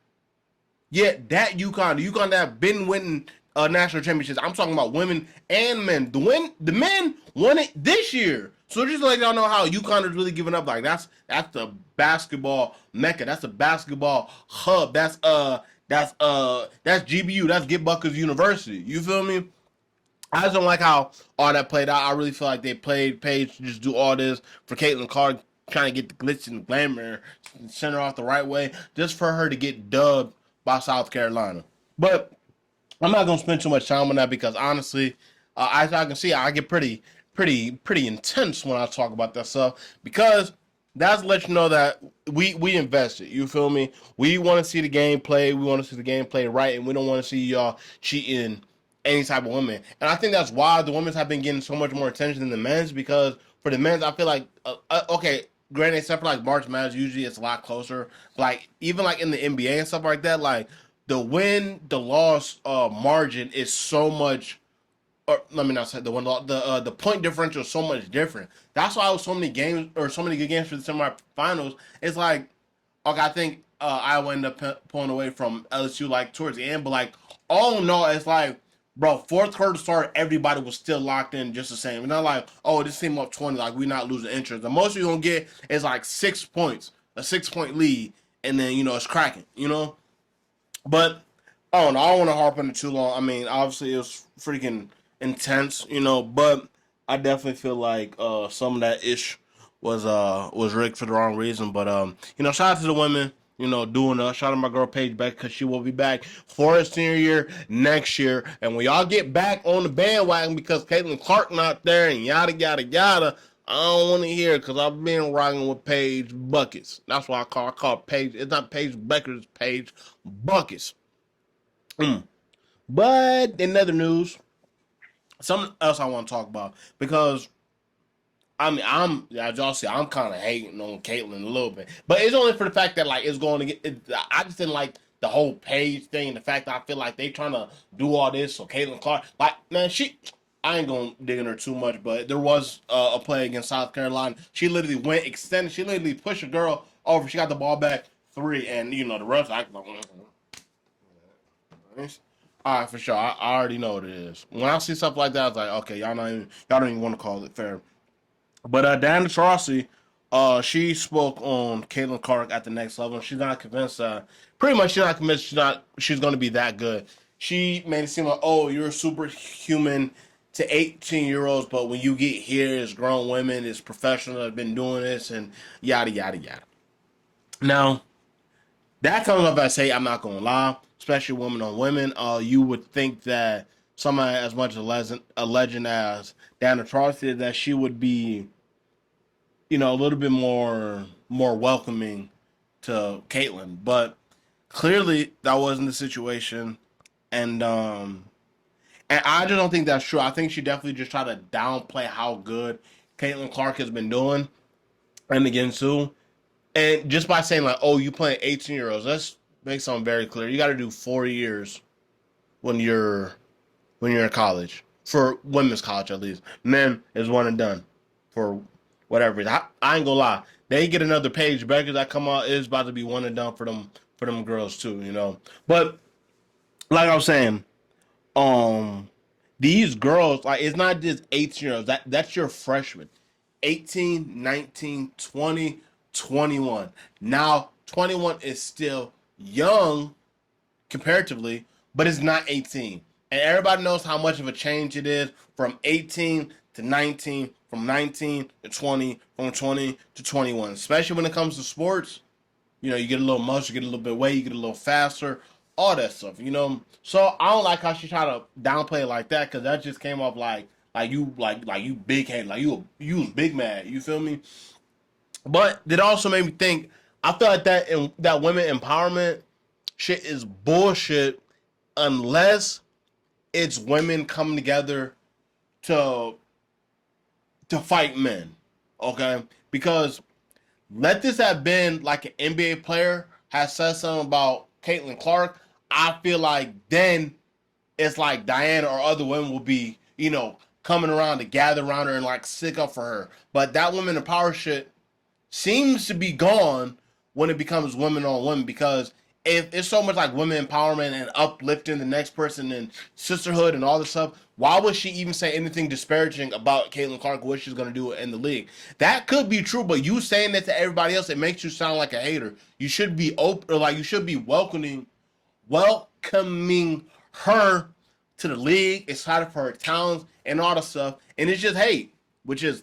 Yeah, that UConn, the UConn that have been winning national championships. I'm talking about women and men. The men won it this year. So just to let y'all know how UConn is really giving up. Like that's the basketball mecca. That's the basketball hub. That's GBU. That's Get Buckers University. You feel me? I just don't like how all that played out. I really feel like they played Paige to just do all this for Caitlin Clark trying to get the glitz and glamour, send her off the right way, just for her to get dubbed by South Carolina. But I'm not gonna spend too much time on that because honestly, as I can see, I get pretty intense when I talk about that stuff because that's let you know that we invested. You feel me? We want to see the game play. We want to see the game play right, and we don't want to see y'all cheating any type of women. And I think that's why the women's have been getting so much more attention than the men's because for the men's, I feel like okay. Granted, except for like March Madness, usually it's a lot closer. Like even like in the NBA and stuff like that, like the win the loss margin is so much, or let me not say the one the point differential is so much different. That's why it was so many games or so many good games for the semifinals. It's like okay, I think I will end up pulling away from LSU like towards the end, but like all in all, it's like bro, fourth quarter start, everybody was still locked in just the same. It's not like oh this team up 20, like we're not losing interest. The most you're gonna get is like 6 points, a 6 point lead, and then it's cracking, But I don't know. I don't want to harp on it too long. I mean, obviously it was freaking intense, but I definitely feel like some of that ish was rigged for the wrong reason. But shout out to the women, doing shout out to my girl Paige Beck because she will be back for her senior year next year. And when y'all get back on the bandwagon because Caitlin Clark not there and yada yada yada. I don't want to hear it because I've been rocking with Paige Buckets. That's why I call Paige. It's not Paige Beckers, it's Paige Buckets. Mm. But in other news, something else I want to talk about because I mean as y'all see, I'm kind of hating on Caitlyn a little bit, but it's only for the fact that like it's going to get. I just didn't like the whole page thing. The fact that I feel like they trying to do all this. So Caitlyn Clark, like man, I ain't gonna dig in her too much, but there was a play against South Carolina. She literally went extended. She literally pushed a girl over. She got the ball back three, and the rest. All right, for sure. I already know what it is. When I see stuff like that, I was like, okay, y'all don't even want to call it fair. But Diana Taurasi, she spoke on Caitlin Clark at the next level. She's not convinced. Pretty much, she's not convinced. She's going to be that good. She made it seem like, oh, you're superhuman to 18-year-olds, but when you get here, it's grown women, it's professionals that have been doing this, and yada yada yada. Now, that comes up as say, I'm not gonna lie, especially women on women. You would think that somebody as much a legend as Diana Taurasi that she would be, a little bit more welcoming to Caitlyn, but clearly that wasn't the situation, and I just don't think that's true. I think she definitely just tried to downplay how good Caitlyn Clark has been doing, and again too, and just by saying like, "Oh, you playing 18-year-olds," let's make something very clear. You got to do 4 years when you're in college for women's college at least. Men is one and done for whatever. I ain't gonna lie. They get another Paige Beckers that come out is about to be one and done for them girls too. But like I was saying, um, these girls like it's not just 18-year-olds. That's your freshman. 18, 19, 20, 21. Now 21 is still young comparatively, but it's not 18. And everybody knows how much of a change it is from 18 to 19, from 19 to 20, from 20 to 21. Especially when it comes to sports, you get a little muscle, you get a little bit of weight, you get a little faster, all that stuff. So I don't like how she try to downplay it like that because that just came off like you big head, like you was big mad. You feel me? But it also made me think. I feel like that women empowerment shit is bullshit unless it's women coming together to fight men. Okay? Because let this have been like an NBA player has said something about Caitlin Clark, I feel like then it's like Diana or other women will be, coming around to gather around her and like stick up for her. But that women in power shit seems to be gone when it becomes women on women because if it's so much like women empowerment and uplifting the next person and sisterhood and all this stuff, why would she even say anything disparaging about Caitlin Clark, what she's going to do in the league? That could be true, but you saying that to everybody else, it makes you sound like a hater. You should be open, or like you should be welcoming her to the league, excited for her talents and all the stuff. And it's just hate, which is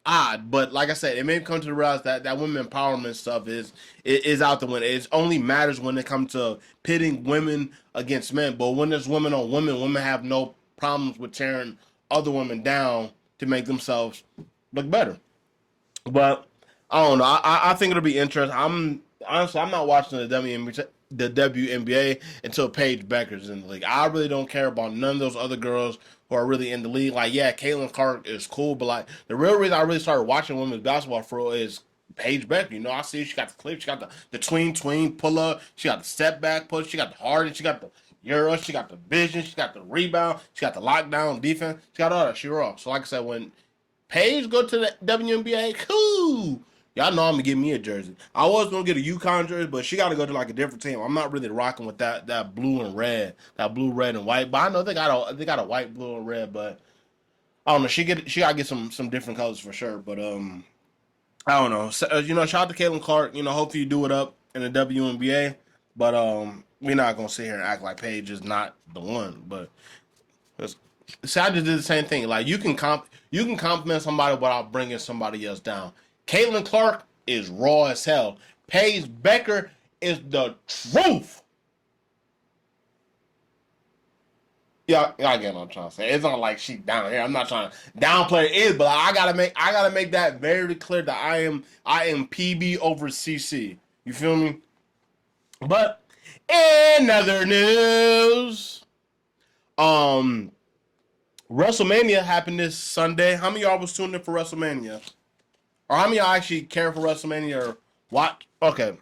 odd, but like I said, it may come to realize that that women empowerment stuff is out the window. It only matters when it comes to pitting women against men. But when there's women on women, women have no problems with tearing other women down to make themselves look better. But I don't know. I think it'll be interesting. I'm not watching the WNBA until Paige Becker's in the league. I really don't care about none of those other girls who are really in the league. Like, yeah, Caitlin Clark is cool, but like the real reason I really started watching women's basketball for real is Paige Becker. You know, I see she got the clip, she got the tween pull up, she got the step back push, she got the hard, she got the euro, she got the vision, she got the rebound, she got the lockdown defense, she got all that. She raw. So like I said, when Paige go to the WNBA, cool. Y'all know I'm gonna get me a jersey. I was gonna get a UConn jersey, but she got to go to like a different team. I'm not really rocking with that blue and red, that blue, red, and white. But I know they got a white, blue, and red. But I don't know. She gotta get some different colors for sure. But I don't know. So, shout out to Caitlin Clark. Hopefully you do it up in the WNBA. But we're not gonna sit here and act like Paige is not the one. But Sad did the same thing. Like you can compliment somebody without bringing somebody else down. Caitlin Clark is raw as hell. Paige Becker is the truth. Y'all get what I'm trying to say. It's not like she down here. I'm not trying to downplay it, but I gotta make that very clear that I am PB over CC. You feel me? But in other news, um, WrestleMania happened this Sunday. How many of y'all was tuned in for WrestleMania? Or how many of y'all actually care for WrestleMania or watch? Okay.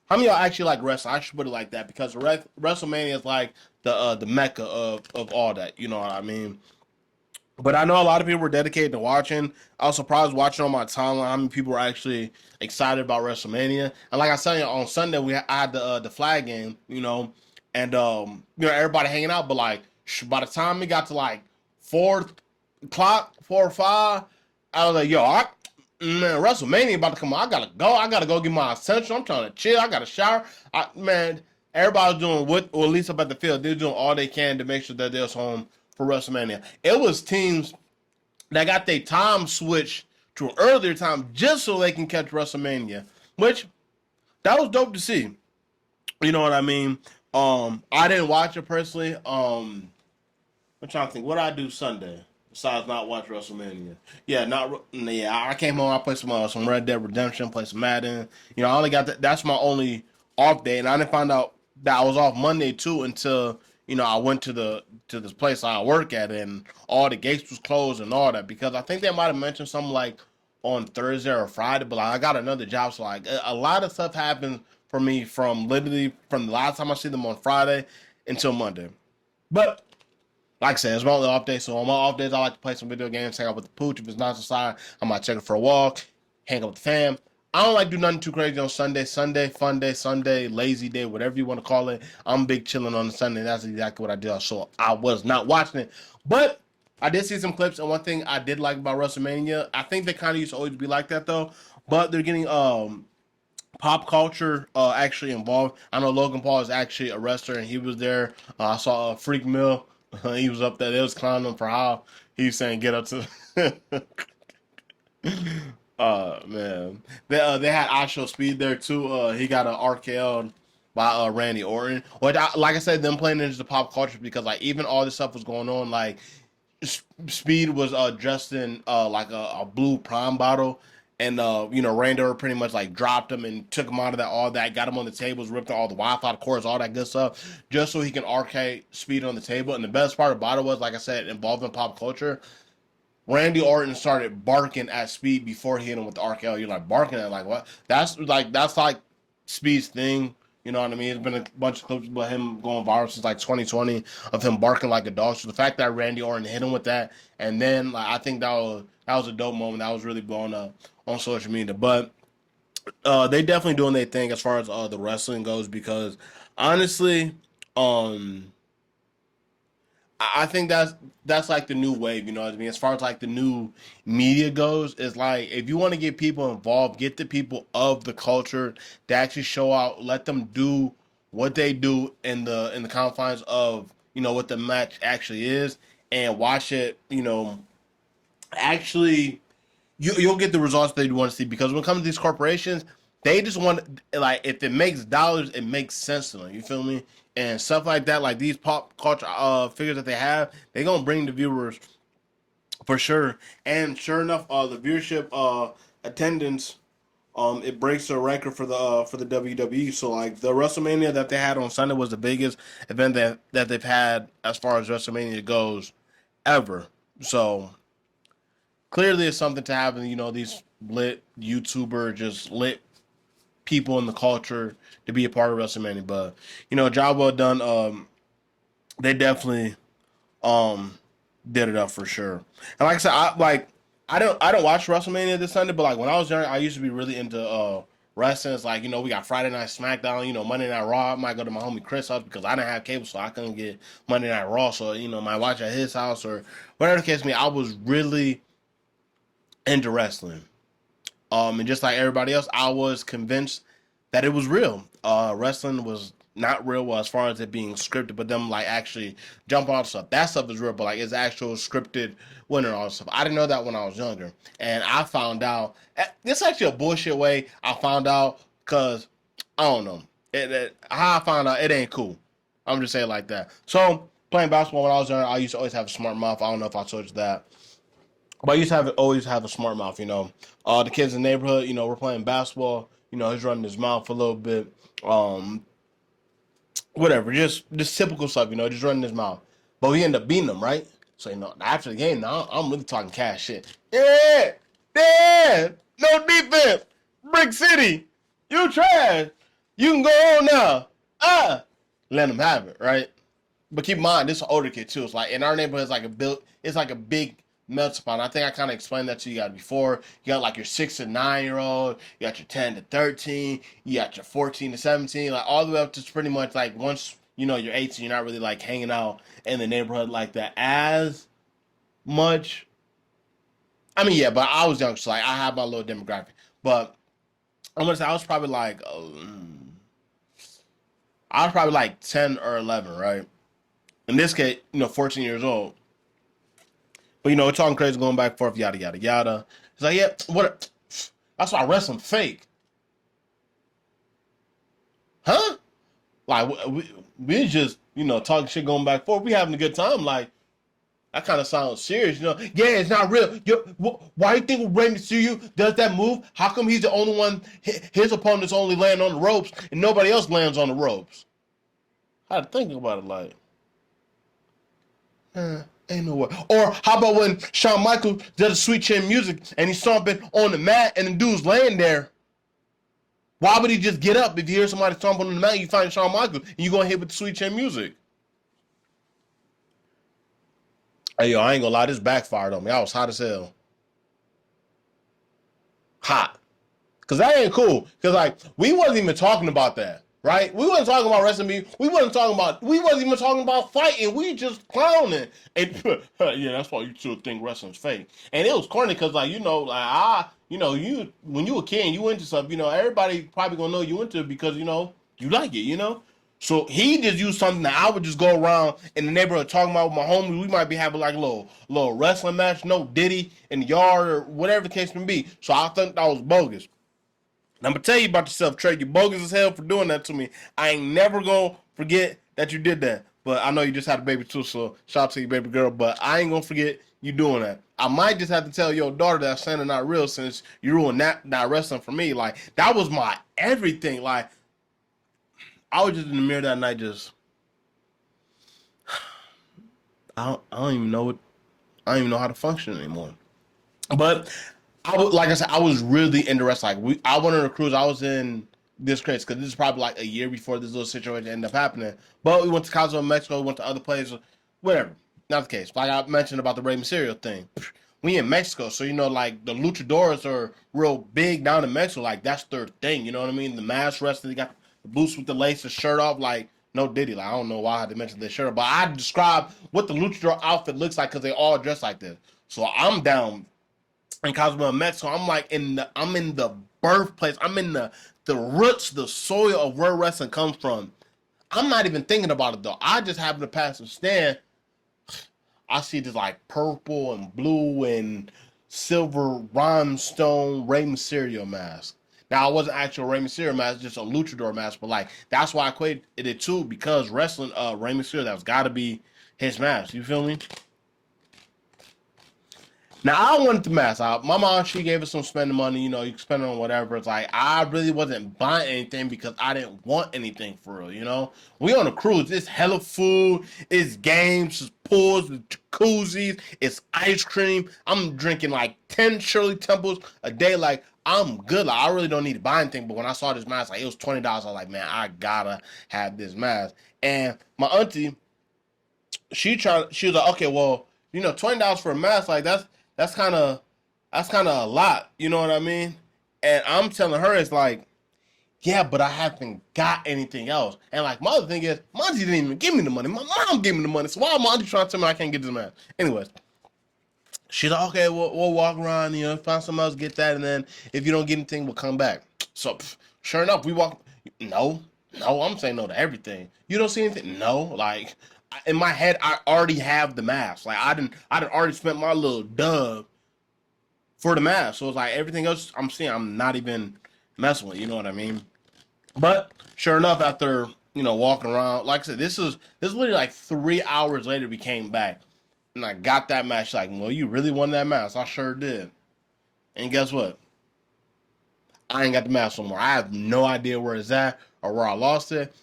How many of y'all actually like wrestling? I should put it like that because WrestleMania is like the mecca of all that. You know what I mean? But I know a lot of people were dedicated to watching. I was surprised watching on my timeline how many people were actually excited about WrestleMania. And like I said on Sunday, I had the flag game, and everybody hanging out. But like by the time we got to like 4 o'clock, 4 or 5, I was like, yo, man, WrestleMania about to come on. I gotta go. I gotta go get my essential. I'm trying to chill. I gotta shower. Man, everybody's doing or at least up at the field, they're doing all they can to make sure that they're home for WrestleMania. It was teams that got their time switched to an earlier time just so they can catch WrestleMania, which that was dope to see. You know what I mean? I didn't watch it personally. I'm trying to think. What did I do Sunday besides not watch WrestleMania? Yeah, not yeah. I came home. I played some Red Dead Redemption, played some Madden. I only got that. That's my only off day, and I didn't find out that I was off Monday too until I went to this place I work at, and all the gates was closed and all that because I think they might have mentioned something like on Thursday or Friday, but like, I got another job, so like a lot of stuff happened for me from literally from the last time I see them on Friday until Monday. But like I said, it's my only off day. So on my off days, I like to play some video games, hang out with the pooch. If it's nice outside, I might check it for a walk, hang out with the fam. I don't like do nothing too crazy on Sunday. Sunday, fun day, Sunday, lazy day, whatever you want to call it. I'm big chilling on the Sunday. That's exactly what I did. So I was not watching it. But I did see some clips, and one thing I did like about WrestleMania, I think they kind of used to always be like that though. But they're getting pop culture actually involved. I know Logan Paul is actually a wrestler, and he was there. I saw Freak Mill. He was up there. They was clowning him for how he was saying get up to. Man, they had Osho Speed there too. He got an RKO by Randy Orton. Which, like I said, them playing into the pop culture because like even all this stuff was going on. Like Speed was dressed in like a blue prom bottle, and Randy Orton pretty much like dropped him and took him out of that, all that, got him on the tables, ripped all the Wi-Fi cords, all that good stuff, just so he can arcade Speed on the table. And the best part about it was, like I said, involving pop culture. Randy Orton started barking at Speed before he hit him with the RKO. You're like barking at like what? That's like Speed's thing. You know what I mean? It's been a bunch of clips about him going viral since like 2020 of him barking like a dog. So the fact that Randy Orton hit him with that, and then like I think that was a dope moment. That was really blowing up on social media. But they definitely doing their thing as far as the wrestling goes because honestly, um I think that's like the new wave, you know what I mean? As far as like the new media goes, it's like if you want to get people involved, get the people of the culture to actually show out, let them do what they do in the confines of what the match actually is, and watch it, actually you'll get the results that you want to see, because when it comes to these corporations, they just want, like, if it makes dollars, it makes sense to them. You feel me? And stuff like that, like these pop culture figures that they have, they gonna bring the viewers for sure. And sure enough, the viewership attendance, it breaks the record for the WWE. So like the WrestleMania that they had on Sunday was the biggest event that they've had as far as WrestleMania goes ever. So clearly it's something to have, you know, these lit YouTuber, just lit people in the culture to be a part of WrestleMania. But you know, job well done. They definitely um did it up for sure. And like I said, I don't watch WrestleMania this Sunday, but like when I was young, I used to be really into wrestling. It's like, you know, we got Friday Night SmackDown, you know, Monday Night Raw. I might go to my homie Chris' house because I didn't have cable, so I couldn't get Monday Night Raw. So, you know, might watch at his house or whatever the case may be. I was really into wrestling. And just like everybody else, I was convinced that it was real. Wrestling was not real, well, as far as it being scripted, but them like actually jumping off stuff. That stuff is real, but like it's actual scripted winning all stuff. I didn't know that when I was younger, and I found out. It's actually a bullshit way I found out, because I don't know how I found out. It ain't cool. I'm just saying it like that. So playing basketball when I was younger, I used to always have a smart mouth. I don't know if I told you that. But I used to always have a smart mouth, you know. The kids in the neighborhood, you know, we're playing basketball. You know, he's running his mouth a little bit. Whatever, just typical stuff, you know, just running his mouth. But we end up beating them, right? So, you know, after the game, now I'm really talking cash shit. Yeah, yeah, no defense. Brick City, you trash. You can go on now. Let them have it, right? But keep in mind, this is an older kid too. It's like in our neighborhood, it's like a big melting pot. I think I kind of explained that to you guys before. You got like your 6 to 9 year old, you got your 10 to 13, you got your 14 to 17, like all the way up to pretty much like once you know you're 18, you're not really like hanging out in the neighborhood like that as much. I mean, yeah, but I was young, so like I have my little demographic. But I'm gonna say I was probably like 10 or 11, right? In this case, you know, 14 years old. But you know, we're talking crazy, going back and forth, yada yada yada. It's like, yeah, what? That's why wrestling fake, huh? Like we just, you know, talking shit, going back and forth. We having a good time. Like that kind of sounds serious, you know. Yeah, it's not real. Why do you think Rey Mysterio does that move? How come he's the only one? His opponents only land on the ropes, and nobody else lands on the ropes. I had to think about it, like. Ain't no way. Or how about when Shawn Michaels did a sweet chin music and he's stomping on the mat and the dude's laying there? Why would he just get up if you hear somebody stomping on the mat and you find Shawn Michaels and you go and hit with the sweet chin music? Hey yo, I ain't gonna lie, this backfired on me. I was hot as hell. Hot. Cause that ain't cool. Cause like we wasn't even talking about that, right? We wasn't talking about wrestling. We wasn't even talking about fighting. We just clowning. And yeah, that's why you still think wrestling's fake. And it was corny because like, you know, like you know, you when you were a kid and you into something, you know, everybody probably gonna know you into it because you know you like it, you know. So he just used something that I would just go around in the neighborhood talking about with my homies. We might be having like a little wrestling match, no Diddy in the yard or whatever the case may be. So I think that was bogus. And I'm gonna tell you about yourself, Trey. You bogus as hell for doing that to me. I ain't never gonna forget that you did that. But I know you just had a baby too, so shout out to your baby girl. But I ain't gonna forget you doing that. I might just have to tell your daughter that Santa not real since you ruined that wrestling for me. Like that was my everything. Like I was just in the mirror that night, just I don't even know what I don't even know how to function anymore. But I was like I said, I was really into wrestling. Like I went on a cruise. I was in this crazy because this is probably like a year before this little situation ended up happening. But we went to Cozumel, Mexico. We went to other places, whatever. Not the case. Like I mentioned about the Rey Mysterio thing. We in Mexico, so you know, like the luchadors are real big down in Mexico. Like that's their thing. You know what I mean? The mask wrestling, they got the boots with the lace, the shirt off. Like no Diddy. Like I don't know why I had to mention this shirt, but I describe what the luchador outfit looks like because they all dress like this. So I'm down in Cozumel, Mexico. I'm in the birthplace. I'm in the roots, the soil of where wrestling comes from. I'm not even thinking about it though. I just happen to pass a stand. I see this like purple and blue and silver rhinestone Rey Mysterio mask. Now, it wasn't actual Rey Mysterio mask, just a luchador mask, but like that's why I equated it too, because wrestling Rey Mysterio, that's gotta be his mask. You feel me? Now I wanted the mask. My mom, she gave us some spending money. You know, you can spend it on whatever. It's like I really wasn't buying anything because I didn't want anything for real. You know, we on a cruise. It's hella food. It's games. It's pools. It's jacuzzis. It's ice cream. I'm drinking like 10 Shirley Temples a day. Like I'm good. Like I really don't need to buy anything. But when I saw this mask, like it was $20. I was like, man, I gotta have this mask. And my auntie, she was like, okay, well, you know, $20 for a mask, like that's kind of that's kind of a lot, you know what I mean? And I'm telling her, it's like, yeah, but I haven't got anything else. And like my other thing is, my auntie didn't even give me the money. My mom gave me the money, so why my auntie trying to tell me I can't get this mask? Anyways, she's like, okay, we'll walk around, you know, find something else, get that, and then if you don't get anything, we'll come back. So sure enough, we walk. No, no, I'm saying no to everything. You don't see anything? No, like in my head, I already have the mask. Like I didn't already spent my little dub for the mask. So it's like everything else I'm seeing, I'm not even messing with. You know what I mean? But sure enough, after walking around, like I said, this is literally like 3 hours later we came back, and I got that mask. She's like, well, you really won that mask? I sure did. And guess what? I ain't got the mask no more. I have no idea where it's at or where I lost it.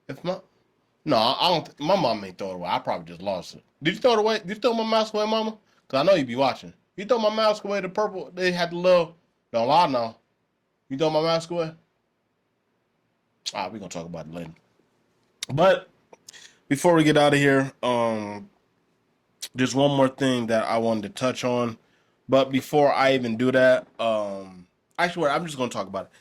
If my No, I don't. My mom ain't throw it away. I probably just lost it. Did you throw it away? Did you throw my mask away, mama? Cause I know you be watching. You throw my mask away. The purple. They had the little. Don't lie now. You throw my mask away. We gonna talk about it later. But before we get out of here, there's one more thing that I wanted to touch on. But before I even do that, actually, I'm just gonna talk about it.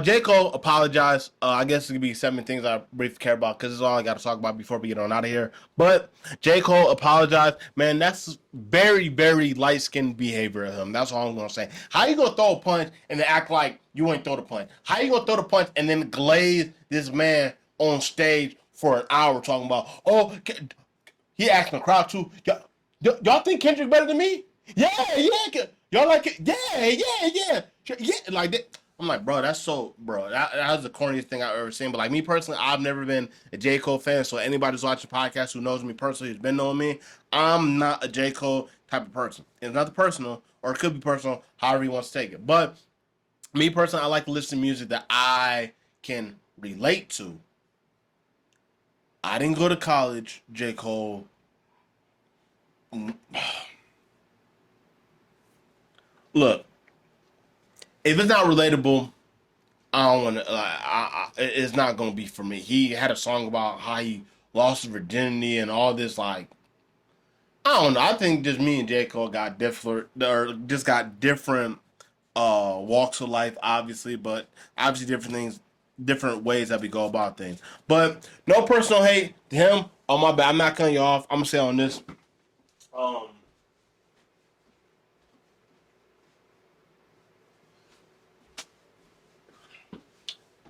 J. Cole apologized. I guess it's gonna be 7 things I briefly care about because it's all I got to talk about before we get on out of here. But J. Cole apologized. Man, that's very, very light skinned behavior of him. That's all I'm gonna say. How you gonna throw a punch and then act like you ain't throw the punch? How you gonna throw the punch and then glaze this man on stage for an hour talking about, oh, he asking the crowd too. Y'all think Kendrick better than me? Yeah, yeah. Y'all like it? Yeah, yeah, yeah. Like that. I'm like, bro, that's so, bro. That was the corniest thing I've ever seen. But like me personally, I've never been a J. Cole fan. So anybody who's watching the podcast who knows me personally, who's been knowing me, I'm not a J. Cole type of person. It's nothing personal, or it could be personal, however he wants to take it. But me personally, I like to listen to music that I can relate to. I didn't go to college, J. Cole. Look, if it's not relatable, I don't want to. It's not gonna be for me. He had a song about how he lost his virginity and all this. Like, I don't know. I think just me and J. Cole got different, or just got different walks of life, obviously, but obviously different things, different ways that we go about things. But no personal hate to him. Oh my bad. I'm not cutting you off. I'm gonna say on this. Um,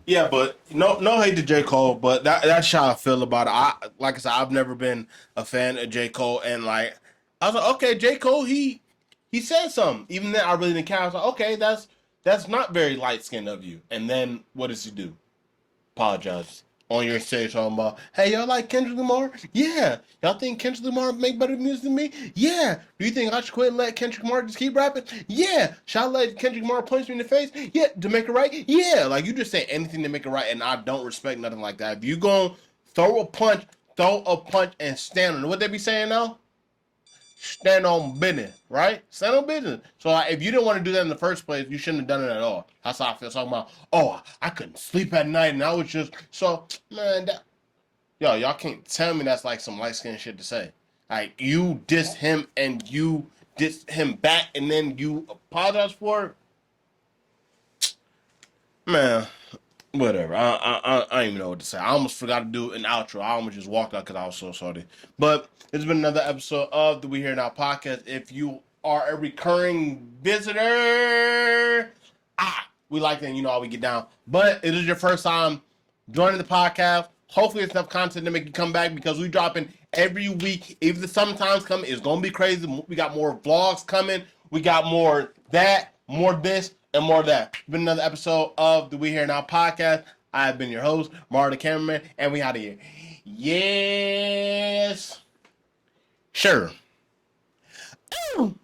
Yeah, but no hate to J. Cole, but that's how I feel about it. Like I said, I've never been a fan of J. Cole, and like I was like, okay, J. Cole, he said something. Even then, I really didn't care. I was like, okay, that's not very light skinned of you. And then what does he do? Apologize on your stage talking about, hey, y'all like Kendrick Lamar? Yeah. Y'all think Kendrick Lamar make better music than me? Yeah. Do you think I should quit and let Kendrick Lamar just keep rapping? Yeah. Should I let Kendrick Lamar punch me in the face? Yeah. To make it right? Yeah. Like you just say anything to make it right, and I don't respect nothing like that. If you gonna throw a punch and stand on it. What they be saying now? Stand on business, right? Stand on business. So like, if you didn't want to do that in the first place, you shouldn't have done it at all. That's how I feel. Talking about, oh, I couldn't sleep at night, and I was just so man. Y'all can't tell me that's like some light skinned shit to say. Like you diss him and you diss him back, and then you apologize for it, man. Whatever. I don't even know what to say. I almost forgot to do an outro. I almost just walked out because I was so sorry. But it's been another episode of the We Here Now podcast. If you are a recurring visitor, we like that. You know how we get down. But it is your first time joining the podcast. Hopefully, it's enough content to make you come back because we dropping every week. Even the sometimes coming, it's gonna be crazy. We got more vlogs coming. We got more that, more this, and more that. It's been another episode of the We Here Now podcast. I have been your host, MarioTheCameraMan, and we out of here. Yes, sure. Ooh.